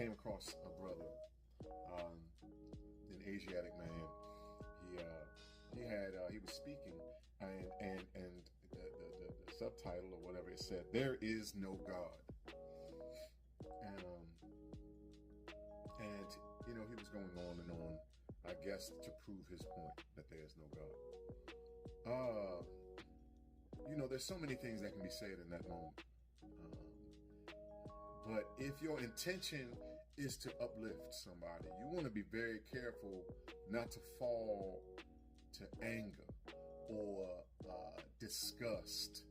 came across a brother, an Asiatic man. He was speaking, and the subtitle or whatever it said, "There is no God," and he was going on and on, I guess, to prove his point that there is no God. There's so many things that can be said in that moment. But if your intention is to uplift somebody, you want to be very careful not to fall to anger or disgust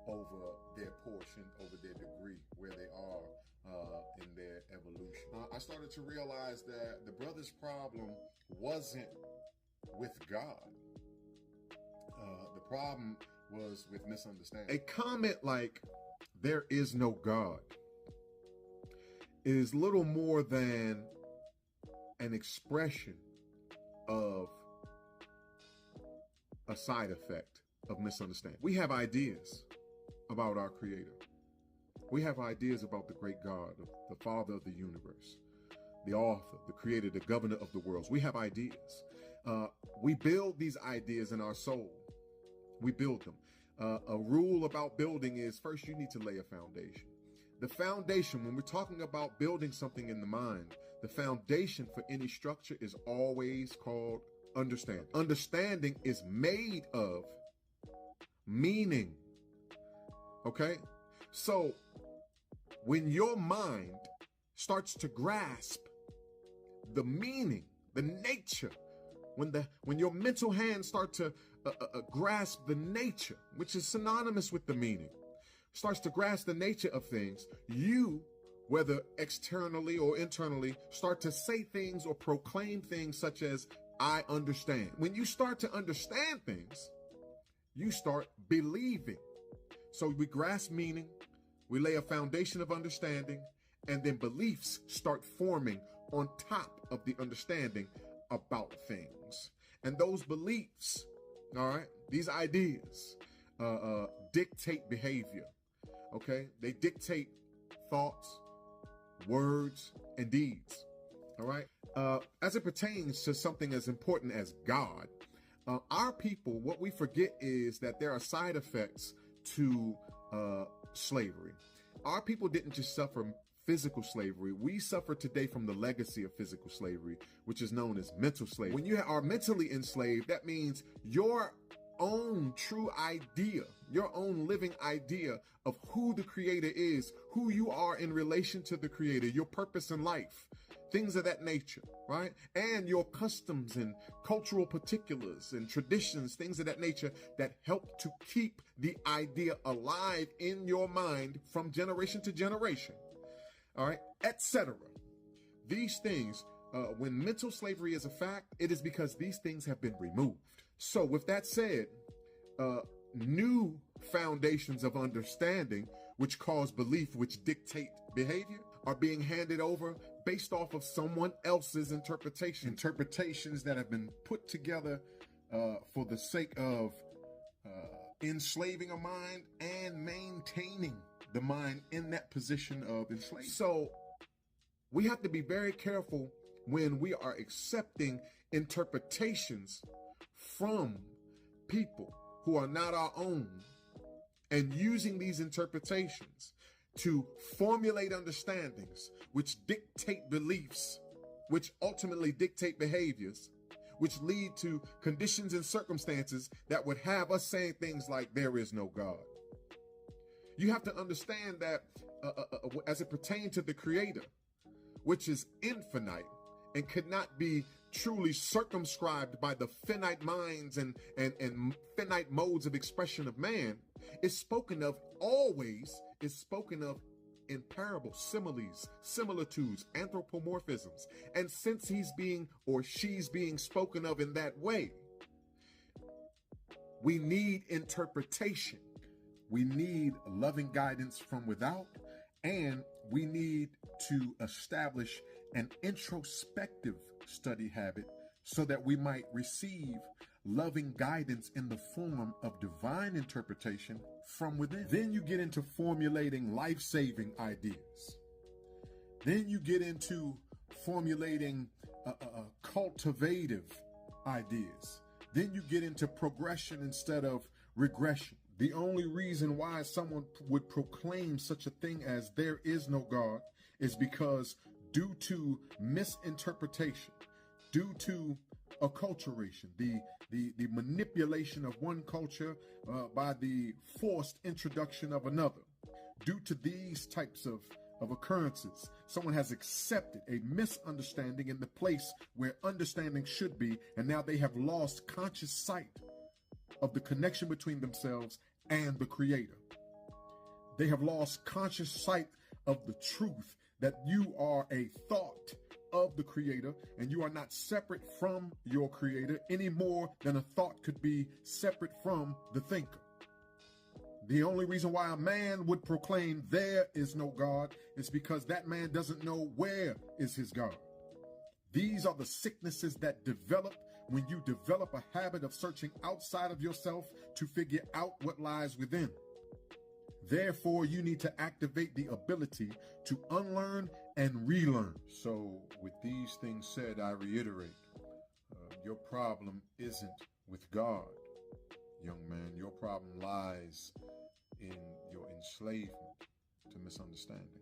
over their portion, over their degree, where they are in their evolution. I started to realize that the brother's problem wasn't with God. The problem was with misunderstanding. A comment like, "There is no God," is little more than an expression of a side effect of misunderstanding. We have ideas about our Creator. We have ideas about the great God, the Father of the universe, the author, the creator, the governor of the worlds. We have ideas. We build these ideas in our soul. We build them. A rule about building is, first you need to lay a foundation. The foundation, when we're talking about building something in the mind, the foundation for any structure is always called understanding. Understanding is made of meaning. Okay? So when your mind starts to grasp the meaning, the nature, when your mental hands start to grasp the nature, which is synonymous with the meaning, starts to grasp the nature of things, you, whether externally or internally, start to say things or proclaim things such as, "I understand." When you start to understand things, you start believing. So we grasp meaning, we lay a foundation of understanding, and then beliefs start forming on top of the understanding about things. And those beliefs, all right, these ideas dictate behavior. Okay, they dictate thoughts, words, and deeds. All right. As it pertains to something as important as God, our people, what we forget is that there are side effects to slavery. Our people didn't just suffer physical slavery. We suffer today from the legacy of physical slavery, which is known as mental slavery. When you are mentally enslaved, that means your own true idea, your own living idea of who the Creator is, who you are in relation to the Creator, your purpose in life, things of that nature, right? And your customs and cultural particulars and traditions, things of that nature that help to keep the idea alive in your mind from generation to generation, all right, etc. These things, when mental slavery is a fact, it is because these things have been removed. So with that said, new foundations of understanding, which cause belief, which dictate behavior, are being handed over based off of someone else's interpretation. Interpretations that have been put together for the sake of enslaving a mind and maintaining the mind in that position of enslavement. So we have to be very careful when we are accepting interpretations from people who are not our own and using these interpretations to formulate understandings which dictate beliefs, which ultimately dictate behaviors, which lead to conditions and circumstances that would have us saying things like, "There is no God." You have to understand that as it pertains to the Creator, which is infinite and could not be truly circumscribed by the finite minds and finite modes of expression of man, is spoken of always, is spoken of in parables, similes, similitudes, anthropomorphisms. And since he's being or she's being spoken of in that way, we need interpretation. We need loving guidance from without, and we need to establish an introspective study habit so that we might receive loving guidance in the form of divine interpretation from within. Then you get into formulating life-saving ideas. Then you get into formulating cultivative ideas. Then you get into progression instead of regression. The only reason why someone would proclaim such a thing as there is no God is because due to misinterpretation, due to acculturation, the manipulation of one culture by the forced introduction of another, due to these types of occurrences, someone has accepted a misunderstanding in the place where understanding should be, and now they have lost conscious sight of the connection between themselves and the Creator. They have lost conscious sight of the truth that you are a thought of the Creator, and you are not separate from your Creator any more than a thought could be separate from the thinker. The only reason why a man would proclaim there is no God is because that man doesn't know where is his God. These are the sicknesses that develop when you develop a habit of searching outside of yourself to figure out what lies within. Therefore, you need to activate the ability to unlearn and relearn. So with these things said, I reiterate, your problem isn't with God, young man. Your problem lies in your enslavement to misunderstanding.